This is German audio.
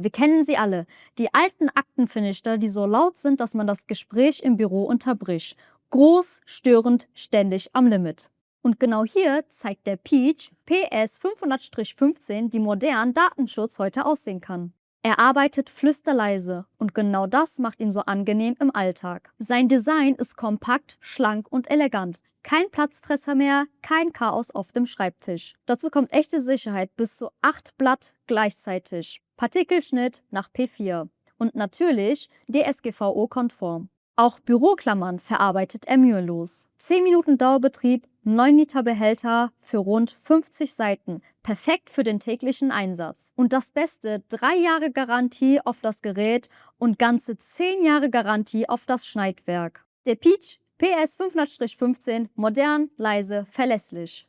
Wir kennen sie alle. Die alten Aktenvernichter, die so laut sind, dass man das Gespräch im Büro unterbricht. Groß, störend, ständig am Limit. Und genau hier zeigt der Peach PS 500-15, wie modern Datenschutz heute aussehen kann. Er arbeitet flüsterleise und genau das macht ihn so angenehm im Alltag. Sein Design ist kompakt, schlank und elegant. Kein Platzfresser mehr, kein Chaos auf dem Schreibtisch. Dazu kommt echte Sicherheit bis zu 8 Blatt gleichzeitig. Partikelschnitt nach P4. Und natürlich DSGVO-konform. Auch Büroklammern verarbeitet er mühelos. 10 Minuten Dauerbetrieb, 9 Liter Behälter für rund 50 Seiten. Perfekt für den täglichen Einsatz. Und das Beste, 3 Jahre Garantie auf das Gerät und ganze 10 Jahre Garantie auf das Schneidwerk. Der Peach PS 500-15, modern, leise, verlässlich.